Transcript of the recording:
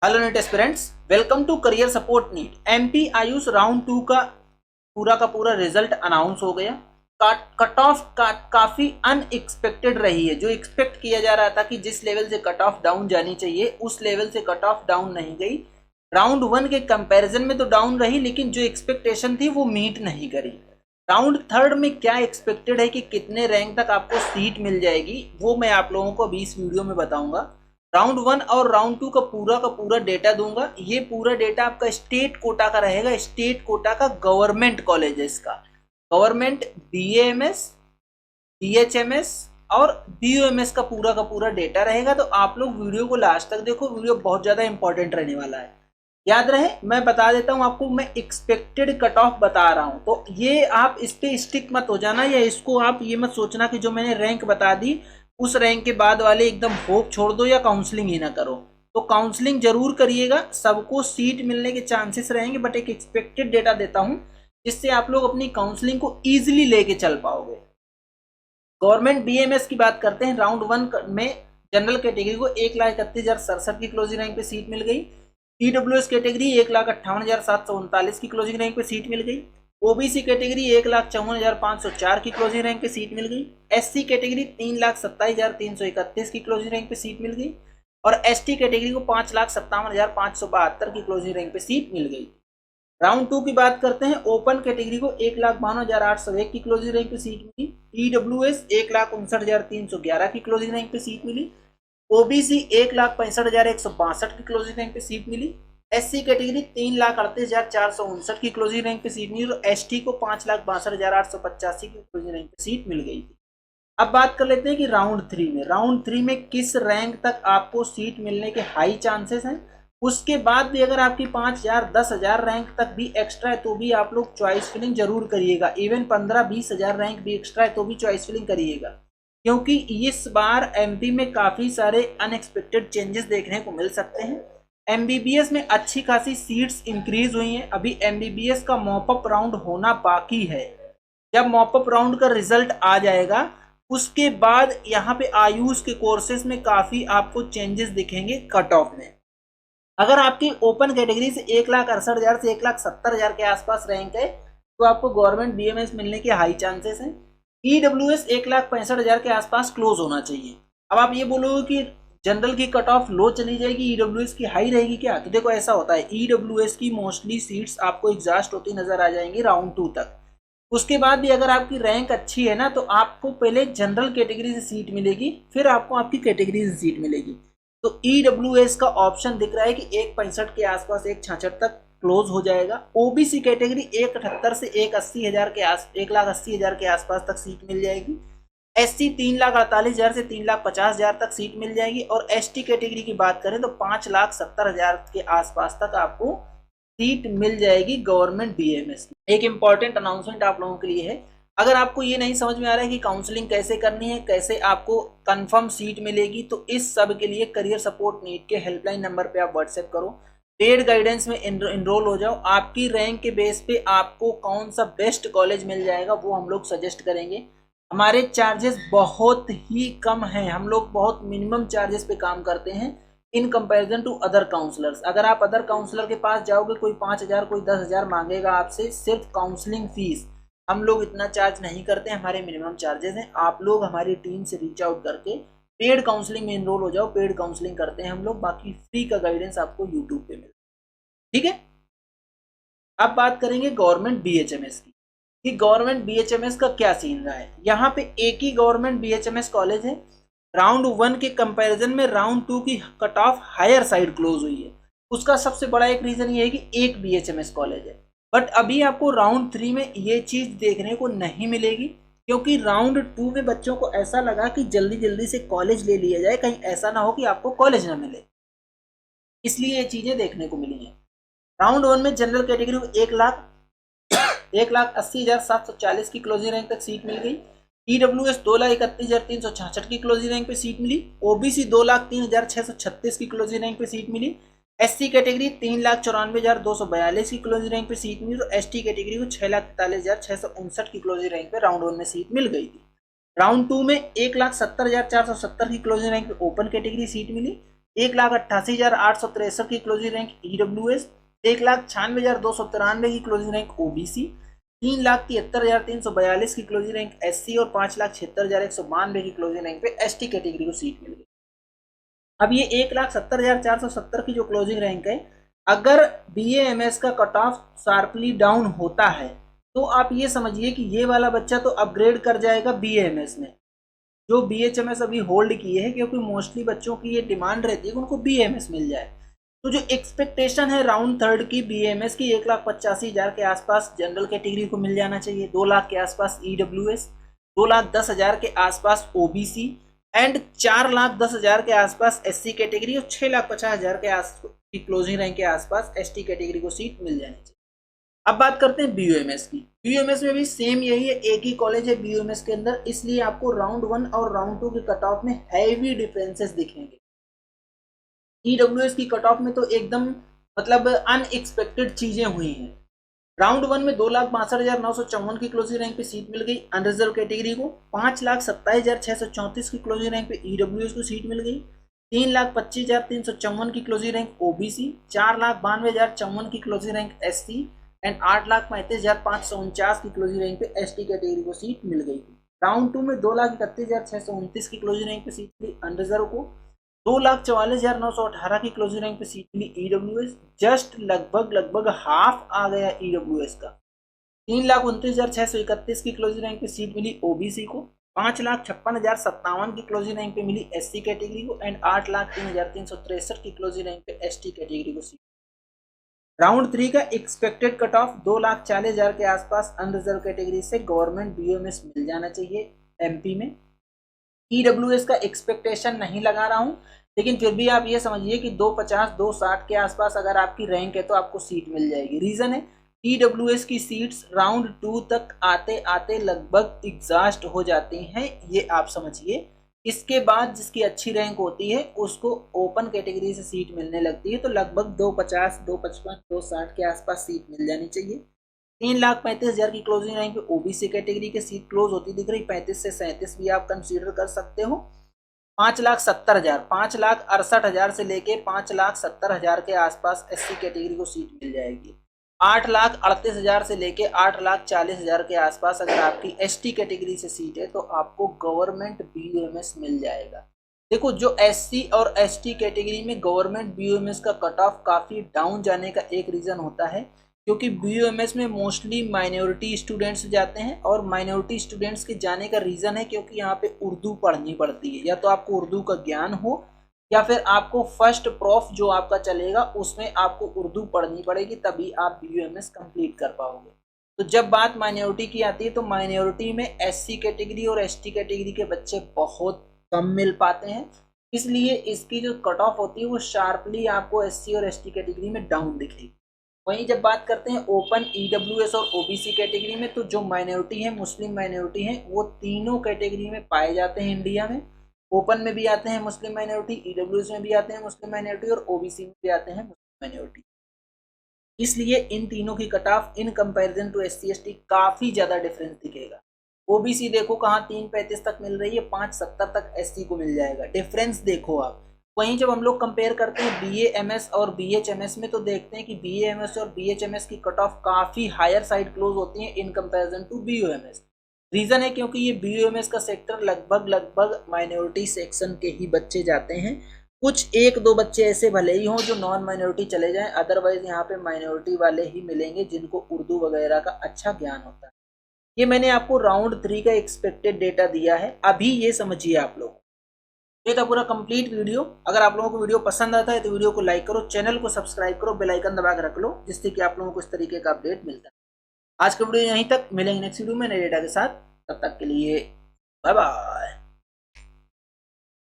Hello NEET aspirants, welcome to career support NEET. MP AYUSH round 2 का पूरा result announce हो गया। कट ऑफ काफी अनएक्सपेक्टेड रही है। जो एक्सपेक्ट किया जा रहा था कि जिस लेवल से कट ऑफ डाउन जानी चाहिए उस लेवल से कट ऑफ डाउन नहीं गई। राउंड 1 के कंपैरिजन में तो डाउन रही, लेकिन जो एक्सपेक्टेशन थी वो मीट नहीं करी। राउंड 3 में क्या एक्सपेक्टेड है कि कितने रैंक तक आपको सीट मिल जाएगी, वो मैं आप लोगों को अभी इस वीडियो में बताऊंगा। राउंड 1 और राउंड 2 का पूरा डेटा दूंगा। ये पूरा डेटा आपका स्टेट कोटा का रहेगा। स्टेट कोटा का गवर्नमेंट कॉलेज है इसका। गवर्नमेंट बीएएमएस, बीएचएमएस और बीयूएमएस का पूरा डेटा रहेगा। तो आप लोग वीडियो को लास्ट तक देखो, वीडियो बहुत ज़्यादा इंपॉर्टेंट रहने वाला है। याद रहे, मैं बता देता हूँ आपको, मैं एक्सपेक्टेड कट ऑफ बता रहा हूँ, तो ये आप इस पे स्टिक मत हो जाना, या इसको आप ये मत सोचना कि जो मैंने रैंक बता दी उस रैंक के बाद वाले एकदम होप छोड़ दो या काउंसलिंग ही ना करो। तो काउंसलिंग जरूर करिएगा, सबको सीट मिलने के चांसेस रहेंगे, बट एक एक्सपेक्टेड डेटा देता हूं जिससे आप लोग अपनी काउंसलिंग को इजीली लेके चल पाओगे। गवर्नमेंट बीएमएस की बात करते हैं। राउंड 1 में जनरल कैटेगरी को 1,31,067 की क्लोजिंग रैंक पे सीट मिल गई। ईडब्ल्यूएस कैटेगरी 1,58,739 की क्लोजिंग रैंक पे सीट मिल गई। ओबीसी कैटेगरी 1,54,504 की क्लोजिंग रैंक पे सीट मिल गई। एससी कैटेगरी 3,27,331 की क्लोजिंग रैंक पे सीट मिल गई। और एसटी कैटेगरी को 5,57,572 की क्लोजिंग रैंक पे सीट मिल गई। राउंड 2 की बात करते हैं। ओपन कैटेगरी को 1,52,801 की क्लोजिंग रैंक पे सीट मिली। ईडब्ल्यूएस 1,59,311 की क्लोजिंग रैंक पे सीट मिली। ओबीसी 1,65,162 की क्लोजिंग रैंक पे सीट मिली। एससी कैटेगरी 3,38,459 की क्लोजिंग रैंक पे सीट मिली और एसटी को 5,62,885 की क्लोजिंग रैंक पे सीट मिल गई थी। अब बात कर लेते हैं कि राउंड थ्री में किस रैंक तक आपको सीट मिलने के हाई चांसेस हैं। उसके बाद भी अगर आपकी 5,000 10,000 रैंक तक भी एक्स्ट्रा है तो भी आप लोग चॉइस फिलिंग जरूर करिएगा। इवन 15-20,000 रैंक भी एक्स्ट्रा है तो भी चॉइस फिलिंग करिएगा, क्योंकि इस बार एमपी में काफ़ी सारे अनएक्सपेक्टेड चेंजेस देखने को मिल सकते हैं। एमबीबीएस में अच्छी खासी सीट्स इंक्रीज हुई हैं। अभी एमबीबीएस का मॉपअप राउंड होना बाकी है। जब मॉपअप राउंड का रिजल्ट आ जाएगा उसके बाद यहाँ पे आयुष के कोर्सेज में काफ़ी आपको चेंजेस दिखेंगे कट ऑफ में। अगर आपकी ओपन कैटेगरी से 1,68,000 से 1,70,000 के आसपास रैंक है तो आपको गवर्नमेंट बीएमएस मिलने के हाई चांसेस हैं। ईडब्ल्यूएस 1,65,000 के आसपास क्लोज होना चाहिए। अब आप ये बोलोगे कि जनरल की कट ऑफ लो चली जाएगी, ईडब्ल्यूएस की हाई रहेगी क्या? तो देखो ऐसा होता है, ईडब्ल्यूएस की मोस्टली सीट्स आपको एग्जॉस्ट होती नजर आ जाएंगी राउंड 2 तक। उसके बाद भी अगर आपकी रैंक अच्छी है ना तो आपको पहले जनरल कैटेगरी से सीट मिलेगी, फिर आपको आपकी कैटेगरी से सीट मिलेगी। तो ईडब्ल्यूएस का ऑप्शन दिख रहा है कि 1,65 के आसपास 1,66 तक क्लोज हो जाएगा। ओबीसी कैटेगरी 1,78 से 1,80,000 के आसपास तक सीट मिल जाएगी। एससी 3,48,000 से 3,50,000 तक सीट मिल जाएगी। और एसटी कैटेगरी की बात करें तो 5,70,000 के आसपास तक आपको सीट मिल जाएगी गवर्नमेंट बीएमएस में। एक इंपॉर्टेंट अनाउंसमेंट आप लोगों के लिए है। अगर आपको ये नहीं समझ में आ रहा है कि काउंसलिंग कैसे करनी है, कैसे आपको कंफर्म सीट मिलेगी, तो इस सब के लिए करियर सपोर्ट नीट के हेल्पलाइन नंबर पे आप व्हाट्सएप करो, पेड गाइडेंस में इनरोल हो जाओ। आपकी रैंक के बेस पे आपको कौन सा बेस्ट कॉलेज मिल जाएगा वो हम लोग सजेस्ट करेंगे। हमारे चार्जेस बहुत ही कम हैं, हम लोग बहुत मिनिमम चार्जेस पे काम करते हैं in comparison to other counsellors. अगर आप अदर काउंसलर के पास जाओगे, कोई 5,000 कोई 10,000 मांगेगा आपसे सिर्फ काउंसलिंग फीस। हम लोग इतना चार्ज नहीं करते, हमारे मिनिमम चार्जेस हैं। आप लोग हमारी टीम से रीच आउट करके पेड काउंसलिंग में इनरोल हो जाओ। पेड काउंसलिंग करते हैं हम लोग, बाकी फ्री का गाइडेंस आपको यूट्यूब पे मिलता है। ठीक है, अब बात करेंगे गवर्नमेंट बीएचएमएस की कि गवर्नमेंट बीएचएमएस का क्या सीन रहा है। यहाँ पे एक ही गवर्नमेंट बीएचएमएस कॉलेज है। राउंड 1 के कंपैरिजन में राउंड 2 की cut off higher side close हुई है। उसका सबसे बड़ा एक रीजन ये है कि एक बीएचएमएस कॉलेज है। बट अभी आपको राउंड 3 में ये चीज देखने को नहीं मिलेगी, क्योंकि राउंड 2 में बच्चों को ऐसा लगा कि जल्दी जल्दी से कॉलेज ले लिया जाए, कहीं ऐसा ना हो कि आपको कॉलेज ना मिले, इसलिए ये चीजें देखने को मिली हैं। राउंड 1 में जनरल कैटेगरी को 1,80,740 की क्लोजिंग रैंक तक सीट मिल गई। ईडब्ल्यूएस 2,31,366 की क्लोजिंग रैंक पे सीट मिली। ओबीसी 2,03,636 की क्लोजिंग रैंक पे सीट मिली। एससी कैटेगरी 3,94,242 की क्लोजिंग रैंक पे सीट मिली और एसटी कैटेगरी को 6,43,659 की क्लोजिंग रैंक पे राउंड 1 में सीट मिल गई थी। राउंड 2 में 1,70,470 की क्लोजिंग रैंक पे ओपन कैटेगरी सीट मिली। 1,88,863 की क्लोजिंग रैंक EWS, 1,96,293 की क्लोजिंग रैंक OBC, 3,73,342 की क्लोजिंग रैंक SC और 5,76,192 की क्लोजिंग रैंक पे ST कैटेगरी को सीट मिल गई। अब ये 1,70,470 की जो क्लोजिंग रैंक है, अगर BAMS का कट ऑफ शार्पली डाउन होता है तो आप ये समझिए कि ये वाला बच्चा तो अपग्रेड कर जाएगा BAMS में, जो BHMS अभी होल्ड किए हैं, क्योंकि मोस्टली बच्चों की ये डिमांड रहती है कि उनको BAMS मिल जाए। तो जो एक्सपेक्टेशन है राउंड थर्ड की BAMS की 1,85,000 के आसपास जनरल कैटेगरी को मिल जाना चाहिए, 2 लाख के आसपास EWS, 2,10,000 के आसपास OBC एंड 4,10,000 के आसपास SC कैटेगरी और 6,50,000 के आसपास की क्लोजिंग रैंक के आसपास ST कैटेगरी को सीट मिल जानी चाहिए। अब बात करते हैं BUMS की। BUMS में भी सेम यही है, एक ही कॉलेज है BUMS के अंदर, इसलिए आपको राउंड 1 और राउंड 2 के कट ऑफ में हैवी डिफरेंसेस दिखेंगे। EWS की कट ऑफ में तो एकदम मतलब अनएक्सपेक्टेड चीजें हुई हैं। राउंड 1 में 2,62,954 की क्लोजिंग रैंक पे सीट मिल गई अनरिजर्व कैटेगरी को, 5,27,634 की क्लोजिंग रैंक पे EWS को सीट मिल गई, 3,25,354 की क्लोजिंग रैंक OBC, 4,92,054 की क्लोजिंग रैंक SC एंड 8,35,549 की क्लोजिंग रैंक पे ST कैटेगरी को सीट मिल गई। राउंड 2 में 2,31,629 की क्लोजिंग रैंक पे सीट मिली अनरिजर्व को, 2,44,918 की क्लोजिंग रैंक पे सीट मिली EWS, जस्ट लगभग हाफ आ गया EWS का। 3,29,631 की क्लोजिंग रैंक पे सीट मिली OBC को, 5,56,057 की क्लोजिंग रैंक पे मिली SC कैटेगरी को एंड 8,03,363 की क्लोजिंग रैंक पे ST कैटेगरी को सीट। राउंड 3 का एक्सपेक्टेड कट ऑफ 2,40,000 के आसपास अनरिजर्व कैटेगरी से गवर्नमेंट BUMS मिल जाना चाहिए MP में। EWS का एक्सपेक्टेशन नहीं लगा रहा हूं, लेकिन फिर भी आप ये समझिए कि 250 260 के आसपास अगर आपकी रैंक है तो आपको सीट मिल जाएगी। रीजन है EWS की सीट्स राउंड 2 तक आते आते लगभग एग्जॉस्ट हो जाती हैं, ये आप समझिए। इसके बाद जिसकी अच्छी रैंक होती है उसको ओपन कैटेगरी से सीट मिलने लगती है, तो लगभग 250 255 260 के आसपास सीट मिल जानी चाहिए। 3,35,000 की क्लोजिंग रैंक पे OBC कैटेगरी के सीट क्लोज होती दिख रही, 35 से 37 भी आप कंसीडर कर सकते हो। 5,70,000 5,68,000 से लेके 5,70,000 के आसपास SC कैटेगरी को सीट मिल जाएगी। 8,38,000 से लेके 8,40,000 के आसपास अगर आपकी ST कैटेगरी से सीट है तो आपको गवर्नमेंट BUMS मिल जाएगा। देखो, जो SC और ST कैटेगरी में गवर्नमेंट BUMS का कट ऑफ काफ़ी डाउन जाने का एक रीज़न होता है क्योंकि BUMS में मोस्टली माइनॉरिटी स्टूडेंट्स जाते हैं, और माइनॉरिटी स्टूडेंट्स के जाने का रीज़न है क्योंकि यहाँ पे उर्दू पढ़नी पड़ती है, या तो आपको उर्दू का ज्ञान हो या फिर आपको फर्स्ट प्रोफ जो आपका चलेगा उसमें आपको उर्दू पढ़नी पड़ेगी, तभी आप BUMS कंप्लीट कर पाओगे। तो जब बात माइनॉरिटी की आती है तो माइनॉरिटी में SC कैटेगरी और ST कैटेगरी के बच्चे बहुत कम मिल पाते हैं, इसलिए इसकी जो कट ऑफ होती है वो शार्पली आपको SC और ST कैटेगरी में डाउन दिखेगी। वहीं जब बात करते हैं ओपन EWS और OBC कैटेगरी में, तो जो माइनॉरिटी है, मुस्लिम माइनॉरिटी है, वो तीनों कैटेगरी में पाए जाते हैं इंडिया में। ओपन में भी आते हैं मुस्लिम माइनॉरिटी, EWS में भी आते हैं मुस्लिम माइनॉरिटी और OBC में भी आते हैं मुस्लिम माइनॉरिटी। इसलिए इन तीनों की cut off in comparison to SC ST काफ़ी ज़्यादा डिफरेंस दिखेगा। OBC देखो कहाँ 335 तक मिल रही है, 570 तक SC को मिल जाएगा, डिफरेंस देखो आप। वहीं जब हम लोग कंपेयर करते हैं BAMS और BHMS में तो देखते हैं कि BAMS और BHMS की कट ऑफ काफ़ी हायर साइड क्लोज होती है in comparison to BUMS। Reason है क्योंकि ये BUMS का सेक्टर लगभग माइनॉरिटी सेक्शन के ही बच्चे जाते हैं। कुछ एक दो बच्चे ऐसे भले ही हों जो नॉन माइनॉरिटी चले जाएं, अदरवाइज यहाँ पे माइनॉरिटी वाले ही मिलेंगे जिनको उर्दू वगैरह का अच्छा ज्ञान होता है। ये मैंने आपको राउंड 3 का एक्सपेक्टेड डेटा दिया है, अभी ये समझिए आप लोग। ये था पूरा कंप्लीट वीडियो। अगर आप लोगों को वीडियो पसंद आता है तो वीडियो को लाइक करो, चैनल को सब्सक्राइब करो, बेल आइकन दबा के रख लो, जिससे कि आप लोगों को इस तरीके का अपडेट मिलता है। आज का वीडियो यहीं तक, मिलेंगे नेक्स्ट वीडियो में नए डेटा के साथ, तब तक के लिए बाय बाय।